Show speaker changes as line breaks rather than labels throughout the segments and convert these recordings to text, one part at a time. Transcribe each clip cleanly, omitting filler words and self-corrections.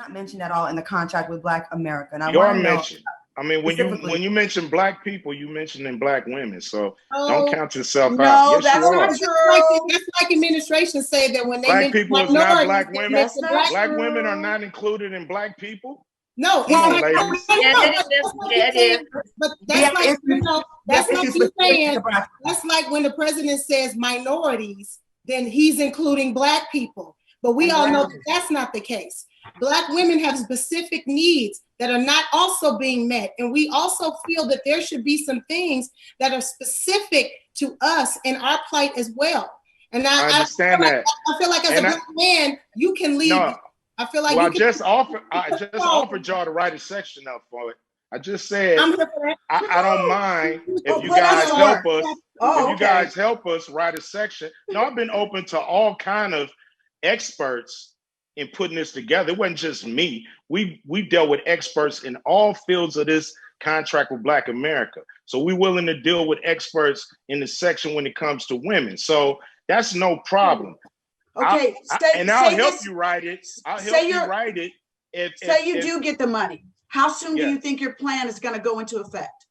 not mentioned at all in the contract with Black America. And I
You are
want to know,
mentioned. I mean, when you mention Black people, you mentioning Black women. So don't count yourself out.
No,
Yes,
that's
you are.
not true.
That's like administration say that when they
Black people is not Black women.
That's not
Black
true.
women are not included in Black people.
No,
Come on, ladies.
but that's like, you know, that's like you saying, that's like when the president says minorities, then he's including Black people. But we all know that that's not the case. Black women have specific needs that are not also being met. And we also feel that there should be some things that are specific to us and our plight as well. And I
understand that.
I feel like as a Black man, you can lead.
No,
I feel like
I just offered y'all to write a section up for it. I just said I don't mind if you guys help us. If you guys help us write a section. No, I've been open to all kind of experts in putting this together. It wasn't just me. We dealt with experts in all fields of this contract with Black America. So we're willing to deal with experts in the section when it comes to women. So that's no problem.
Okay,
I'll help you write it. I'll help you write it.
Say you do get the money. How soon do you think your plan is going to go into effect?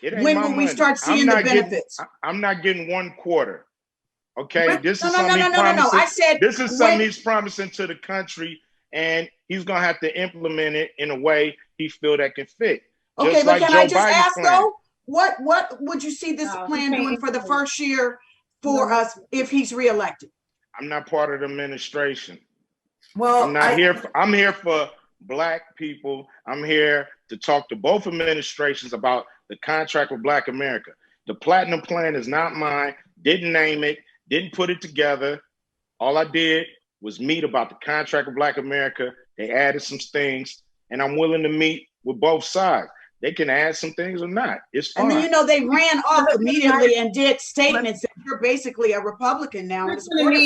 When will we start seeing the benefits?
I'm not getting 1 quarter. Okay, this is something he's promising to the country, and he's gonna have to implement it in a way he feel that can fit.
Okay, but can I just ask though, what would you see this plan doing for the first year for us if he's reelected?
I'm not part of the administration.
well,
I'm not here. I'm here for Black people. I'm here to talk to both administrations about the contract with Black America. The Platinum Plan is not mine. Didn't name it. Didn't put it together. All I did was meet about the contract with Black America. They added some things, and I'm willing to meet with both sides. They can add some things or not. It's fine.
And then, you know, they ran off immediately and did statements that you're basically a Republican now.
We're going to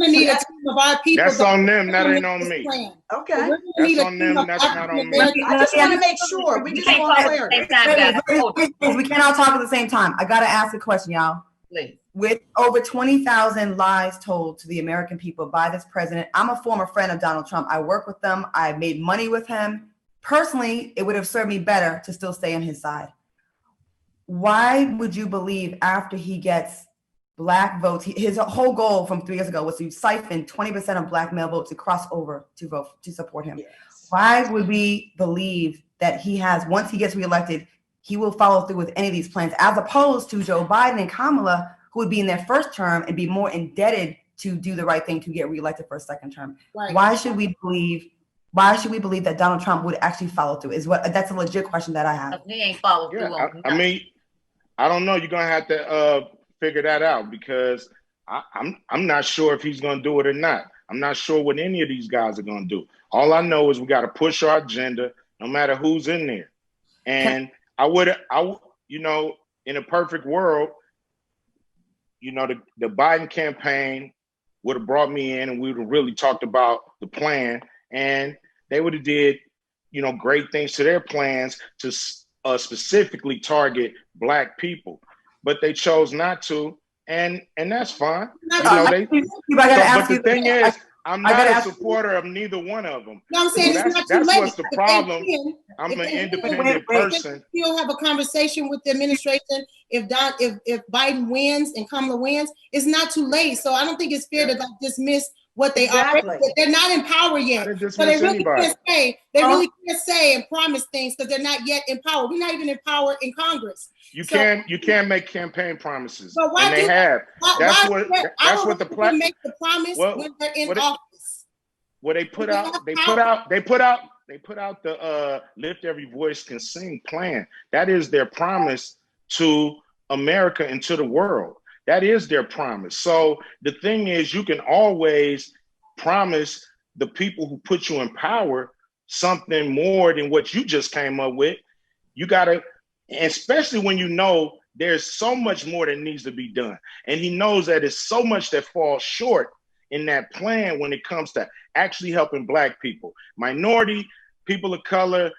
need a team of our people.
That's on them. That ain't on me.
Okay.
That's on them. That's not on me.
I just want to make sure. We just want clarity.
We can't all talk at the same time. I got to ask a question, y'all.
Please.
With over 20,000 lies told to the American people by this president, I'm a former friend of Donald Trump. I work with them. I made money with him. Personally, it would have served me better to still stay on his side. Why would you believe after he gets Black votes, his whole goal from 3 years ago was to siphon 20% of Black male votes to cross over to vote to support him? Yes. Why would we believe that he has, once he gets reelected, he will follow through with any of these plans, as opposed to Joe Biden and Kamala, who would be in their first term and be more indebted to do the right thing to get reelected for a second term? Right. Why should we believe that Donald Trump would actually follow through? That's a legit question that I have.
He ain't followed through.
I mean, I don't know. You're gonna have to figure that out, because I'm not sure if he's gonna do it or not. I'm not sure what any of these guys are gonna do. All I know is we got to push our agenda, no matter who's in there. And you know, in a perfect world, you know, the Biden campaign would have brought me in, and we would have really talked about the plan, and they would have did, you know, great things to their plans to specifically target Black people, but they chose not to, and that's fine. You know, but the thing is, I'm not a supporter of neither one of them.
No, I'm saying
so that's what's the problem. I'm an independent person.
You'll have a conversation with the administration if Biden wins and Kamala wins. It's not too late, so I don't think it's fair to like dismiss what they are. They're not in power yet, so they really can't say. They really can't say and promise things because they're not yet in power. We're not even in power in Congress.
You can't make campaign promises, and they have. That's what the plan.
Make the promise when they're in office.
Well, they put out the Lift Every Voice Can Sing plan. That is their promise to America and to the world. That is their promise. So the thing is, you can always promise the people who put you in power something more than what you just came up with. You gotta, especially when you know there's so much more that needs to be done. And he knows that it's so much that falls short in that plan when it comes to actually helping Black people, minority, people of color,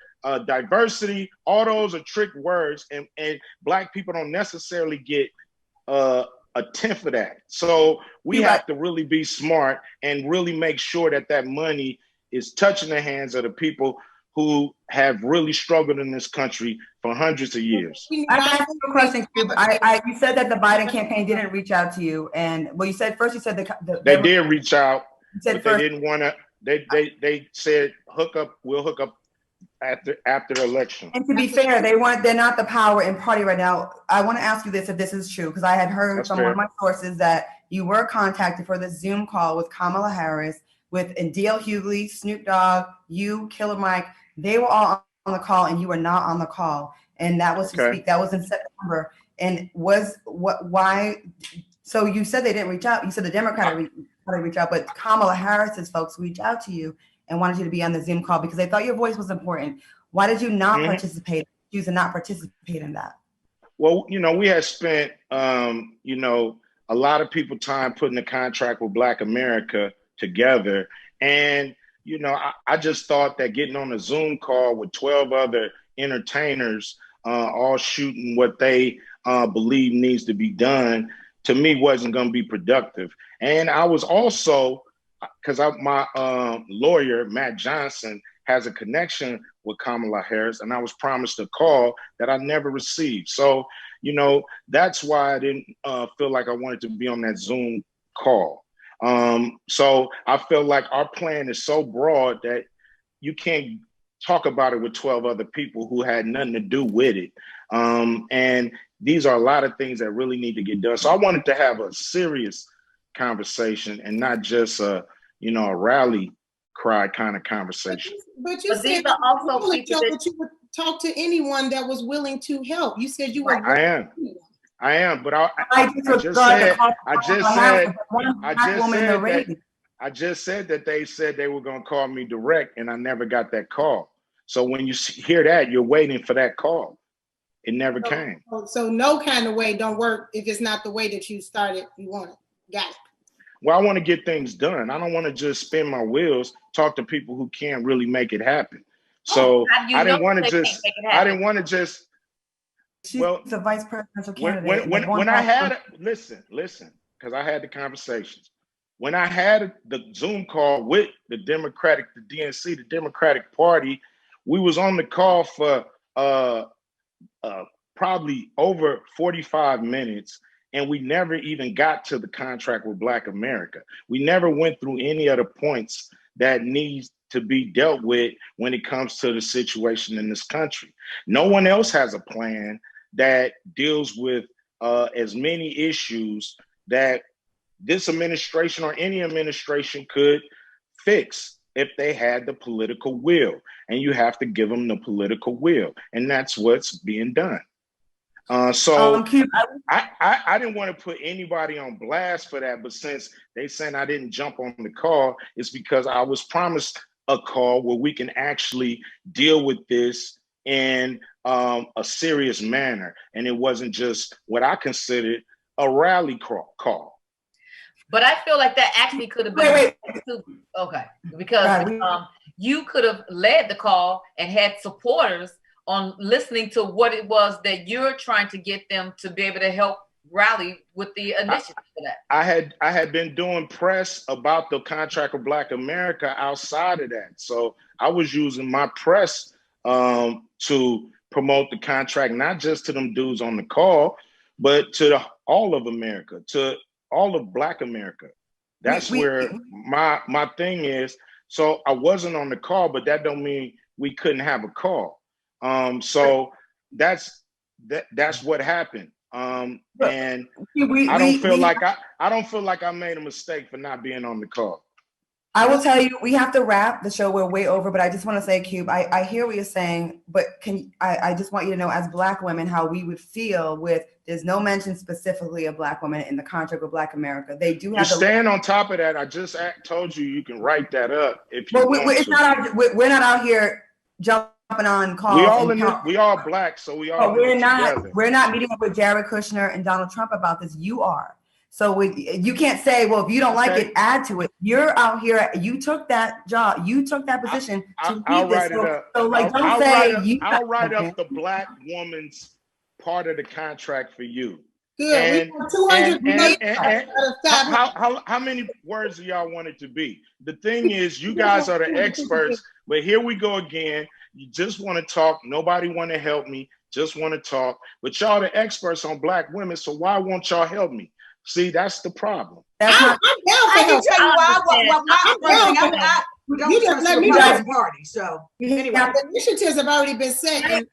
diversity. All those are trick words, and Black people don't necessarily get a tenth of that. So we have to really be smart and really make sure that money is touching the hands of the people who have really struggled in this country for hundreds of years.
I can ask you a question, Cube. You said that the Biden campaign didn't reach out to you, and well, you said first. You said
they did reach out, but
first,
they didn't want to. They said hook up. We'll hook up after the election.
And to be fair, they're not the power in party right now. I want to ask you this, if this is true, because I had heard from one of my sources that you were contacted for this Zoom call with Kamala Harris, with D.L. Hughley, Snoop Dogg, you, Killer Mike. They were all on the call, and you were not on the call, and that was to speak. That was in September, and why? So you said they didn't reach out. You said the Democratic reach out, but Kamala Harris's folks reached out to you and wanted you to be on the Zoom call because they thought your voice was important. Why did you not participate? Choose to not participate in that?
Well, we had spent, a lot of people time putting the contract with Black America together, and I just thought that getting on a Zoom call with 12 other entertainers, all shooting what they believe needs to be done, to me wasn't going to be productive. And I was also, because my lawyer, Matt Johnson, has a connection with Kamala Harris, and I was promised a call that I never received. So, that's why I didn't feel like I wanted to be on that Zoom call. So I feel like our plan is so broad that you can't talk about it with 12 other people who had nothing to do with it. And these are a lot of things that really need to get done. So I wanted to have a serious conversation and not just a rally cry kind of conversation.
But you said that also that you would talk to anyone that was willing to help. You said you were.
I am, but I just said that they said they were going to call me direct, and I never got that call. So when you hear that, you're waiting for that call. It never came.
So no kind of way don't work if it's not the way that you started. You want it. Got it.
Well, I want to get things done. I don't want to just spin my wheels, talk to people who can't really make it happen. So I didn't want to just.
She's the vice presidential candidate.
When I had listen, because I had the conversations. When I had the Zoom call with the DNC, the Democratic Party, we was on the call for probably over 45 minutes, and we never even got to the contract with Black America. We never went through any of the points that needs to be dealt with when it comes to the situation in this country. No one else has a plan that deals with as many issues that this administration or any administration could fix if they had the political will. And you have to give them the political will. And that's what's being done. I didn't want to put anybody on blast for that, but since they saying I didn't jump on the call, it's because I was promised a call where we can actually deal with this in a serious manner. And it wasn't just what I considered a rally call.
But I feel like that actually could have been okay, because you could have led the call and had supporters on listening to what it was that you're trying to get them to be able to help rally with the initiative for that.
I had been doing press about the contract with Black America outside of that. So I was using my press to promote the contract, not just to them dudes on the call, but to all of America, to all of Black America. That's where my thing is. So I wasn't on the call, but that don't mean we couldn't have a call. So that's what happened. And I don't feel like I made a mistake for not being on the call.
I will tell you, we have to wrap the show. We're way over, but I just want to say, Cube, I hear what you're saying, but I just want you to know, as Black women, how we would feel with, there's no mention specifically of Black women in the contract with Black America. They do have to
stand on top of that. I just told you can write that up if you want to.
We're not out here jumping on calls.
We all Black, so we all.
We're not meeting up with Jared Kushner and Donald Trump about this. You are. So you can't say, well, if you don't like it, add to it. You're out here. You took that job. You took that position to lead this.
I'll write up the Black woman's part of the contract for you.
Good. We have 200
how many words do y'all want it to be? The thing is, you guys are the experts, but here we go again. You just want to talk. Nobody want to help me. Just want to talk. But y'all the experts on Black women, so why won't y'all help me? See, that's the problem.
I can tell you why. What my first thing, you just let me know the party. So anyway,
the initiatives have already been set. And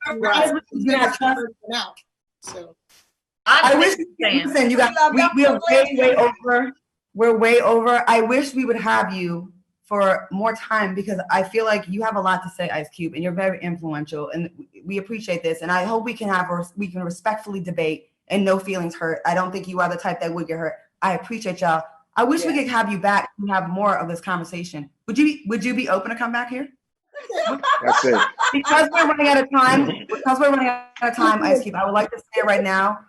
so I wish listen, you guys, we're way over. We're way over. I wish we would have you for more time because I feel like you have a lot to say, Ice Cube, and you're very influential, and we appreciate this. And I hope we can respectfully debate and no feelings hurt. I don't think you are the type that would get hurt. I appreciate y'all. I wish we could have you back and have more of this conversation. Would you be open to come back here?
That's it.
Because we're running out of time, Ice Cube, I would like to say right now,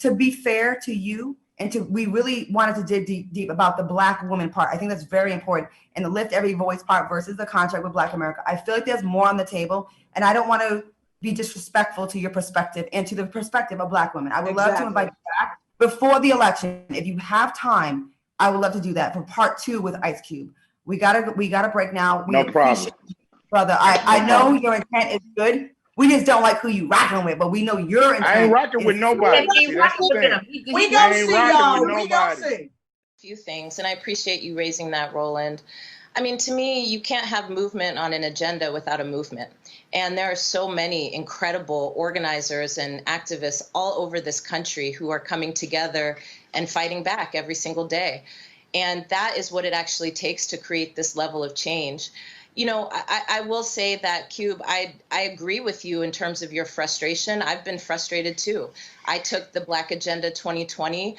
to be fair to you, and we really wanted to dig deep about the Black woman part. I think that's very important. And the lift every voice part versus the contract with Black America. I feel like there's more on the table, and I don't want to be disrespectful to your perspective and to the perspective of Black women. I would love to invite you back before the election. If you have time, I would love to do that for part 2 with Ice Cube. We gotta break now.
No problem.
Brother, I know your intent is good. We just don't like who you rocking with, but we know your intent.
I ain't rocking with nobody.
We gonna see y'all. We gonna see.
Few things, and I appreciate you raising that, Roland. I mean, to me, you can't have movement on an agenda without a movement. And there are so many incredible organizers and activists all over this country who are coming together and fighting back every single day. And that is what it actually takes to create this level of change. You know, I will say that, Cube, I agree with you in terms of your frustration. I've been frustrated too. I took the Black Agenda 2020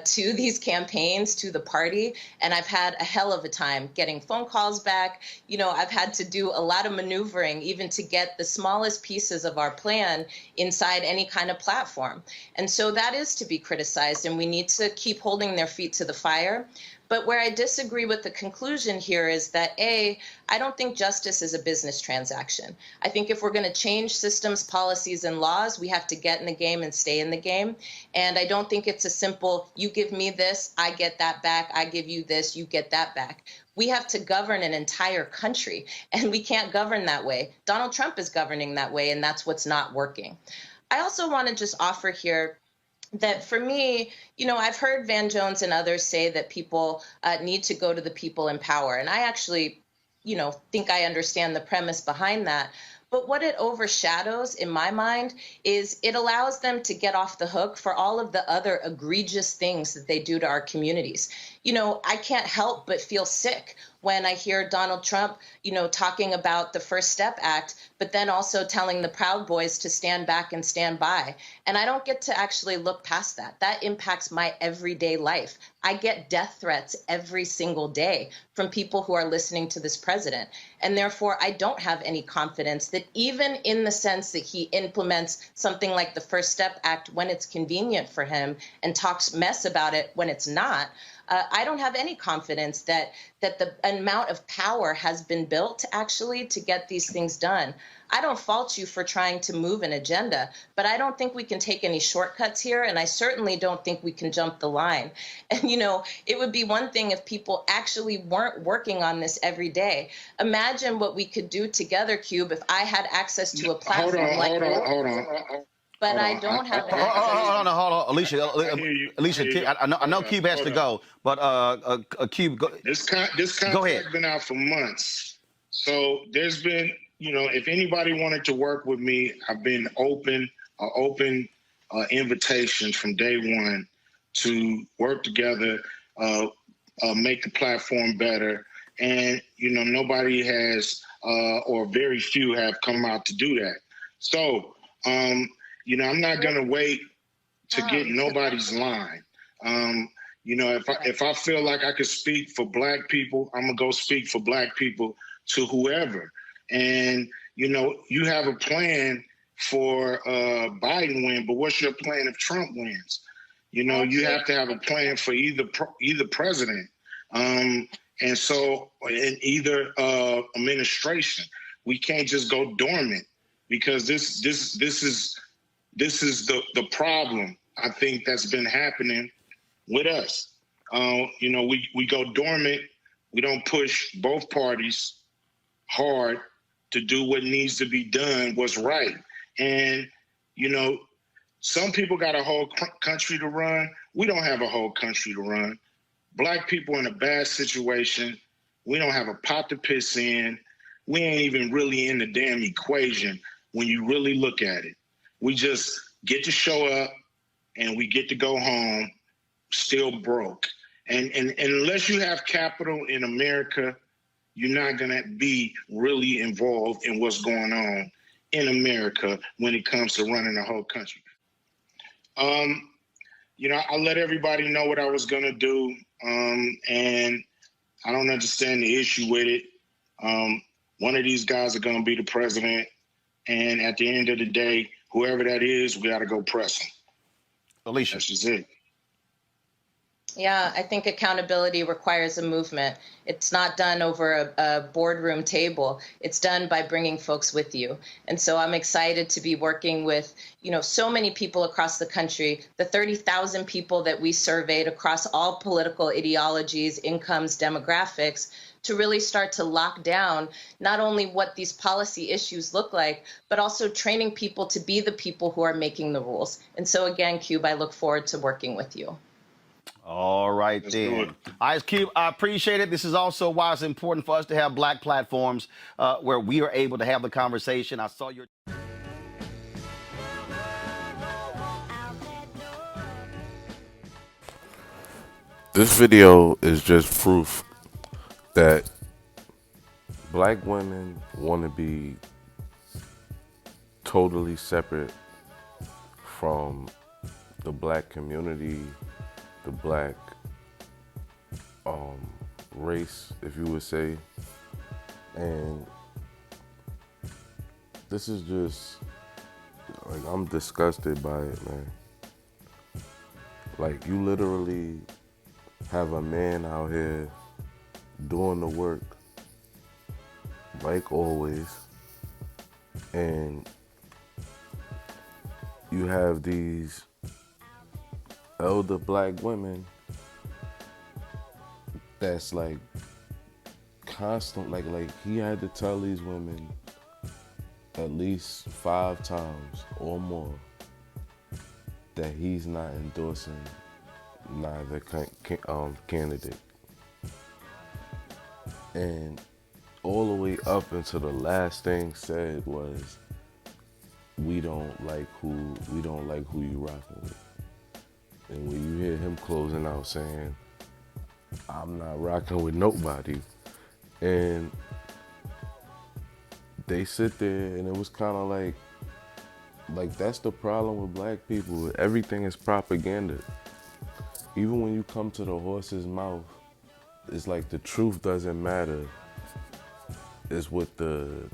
to these campaigns, to the party, and I've had a hell of a time getting phone calls back. You know, I've had to do a lot of maneuvering even to get the smallest pieces of our plan inside any kind of platform. And so that is to be criticized, and we need to keep holding their feet to the fire. But where I disagree with the conclusion here is that, A, I don't think justice is a business transaction. I think if we're going to change systems, policies, and laws, we have to get in the game and stay in the game. And I don't think it's a simple, you give me this, I get that back, I give you this, you get that back. We have to govern an entire country, and we can't govern that way. Donald Trump is governing that way, and that's what's not working. I also want to just offer here that for me, you know, I've heard Van Jones and others say that people need to go to the people in power. And I actually, you know, think I understand the premise behind that. But what it overshadows in my mind is it allows them to get off the hook for all of the other egregious things that they do to our communities. You know, I can't help but feel sick when I hear Donald Trump, you know, talking about the First Step Act, but then also telling the Proud Boys to stand back and stand by. And I don't get to actually look past that. That impacts my everyday life. I get death threats every single day from people who are listening to this president. And therefore, I don't have any confidence that even in the sense that he implements something like the First Step Act when it's convenient for him and talks mess about it when it's not, I don't have any confidence that the amount of power has been built actually to get these things done. I don't fault you for trying to move an agenda, but I don't think we can take any shortcuts here, and I certainly don't think we can jump the line. And, you know, it would be one thing if people actually weren't working on this every day. Imagine what we could do together, Cube, if I had access to a platform hold on. But I don't have access.
Hold on, Alicia. I know Cube has to go, but Cube, go.
This contract's been out for months, so there's been, you know, if anybody wanted to work with me, I've been open invitation from day one to work together, make the platform better, and you know, nobody has, or very few have come out to do that. So. You know, I'm not gonna wait to get nobody's line. You know, if I feel like I could speak for Black people, I'm gonna go speak for Black people to whoever. And you know, you have a plan for Biden win, but what's your plan if Trump wins? You know, you have to have a plan for either president, and so in either administration. We can't just go dormant because this is the problem I think that's been happening with us. You know, we go dormant. We don't push both parties hard to do what needs to be done, what's right. And, you know, some people got a whole country to run. We don't have a whole country to run. Black people in a bad situation. We don't have a pot to piss in. We ain't even really in the damn equation when you really look at it. We just get to show up and we get to go home still broke. And unless you have capital in America, you're not going to be really involved in what's going on in America when it comes to running the whole country. You know, I let everybody know what I was going to do, and I don't understand the issue with it. One of these guys are going to be the president, and at the end of the day, whoever that is, we got to go press him.
Alicia.
That's just it.
Yeah, I think accountability requires a movement. It's not done over a boardroom table. It's done by bringing folks with you. And so I'm excited to be working with, you know, so many people across the country, the 30,000 people that we surveyed across all political ideologies, incomes, demographics, to really start to lock down not only what these policy issues look like, but also training people to be the people who are making the rules. And so again, Cube, I look forward to working with you.
All right, then. All right, Cube, I appreciate it. This is also why it's important for us to have Black platforms where we are able to have the conversation. I saw your...
This video is just proof that Black women want to be totally separate from the Black community, the Black race, if you would say. And this is just, like, I'm disgusted by it, man. Like, you literally have a man out here doing the work, like always, and you have these elder Black women that's like constant, like he had to tell these women at least 5 times or more that he's not endorsing neither candidate. And all the way up until the last thing said was, we don't like who you rocking with. And when you hear him closing out saying, I'm not rocking with nobody, and they sit there, and it was kind of like that's the problem with Black people. Everything is propaganda. Even when you come to the horse's mouth, it's like the truth doesn't matter. It's what the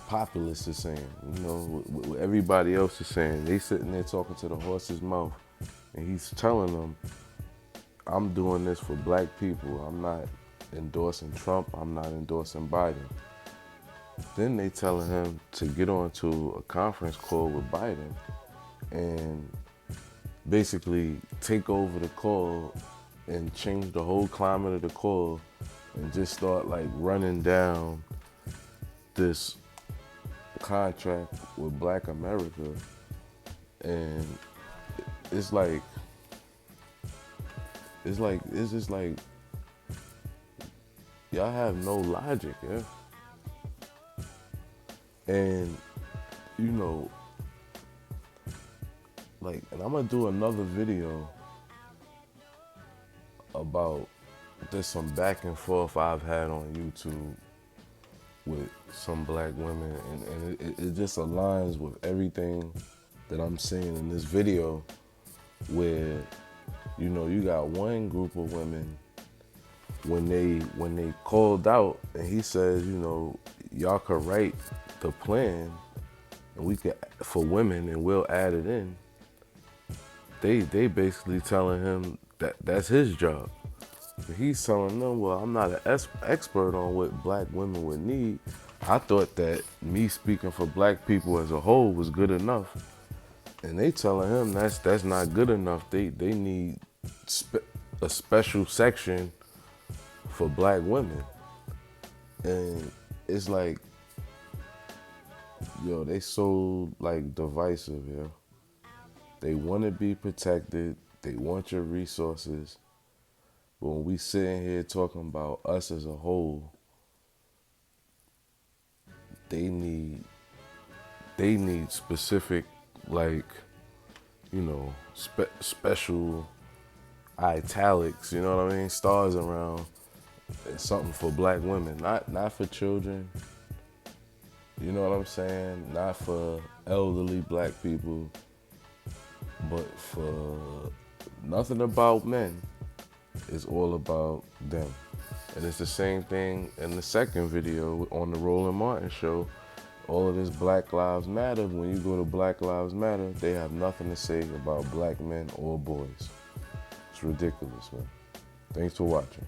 populace is saying, you know, what everybody else is saying. They sitting there talking to the horse's mouth, and he's telling them, I'm doing this for Black people. I'm not endorsing Trump. I'm not endorsing Biden. Then they telling him to get onto a conference call with Biden and basically take over the call and change the whole climate of the call and just start like running down this contract with Black America. And it's just like y'all have no logic, yeah. And you know, like, and I'm gonna do another video about there's some back and forth I've had on YouTube with some Black women, and it just aligns with everything that I'm seeing in this video, where, you know, you got one group of women, when they called out and he says, you know, y'all could write the plan and we could, for women, and we'll add it in. They basically telling him that that's his job. But he's telling them, well, I'm not an expert on what Black women would need. I thought that me speaking for black people as a whole was good enough. And they telling him that's not good enough. They need a special section for black women. And it's like, yo, they so like divisive, yo. They want to be protected. They want your resources. But when we sitting here talking about us as a whole, they need specific, like, you know, special italics, you know what I mean? Stars around, and something for black women, not for children. You know what I'm saying? Not for elderly black people, but for nothing about men. It's all about them. And it's the same thing in the second video on the Roland Martin show. All of this Black Lives Matter, when you go to Black Lives Matter, they have nothing to say about black men or boys. It's ridiculous, man. Thanks for watching.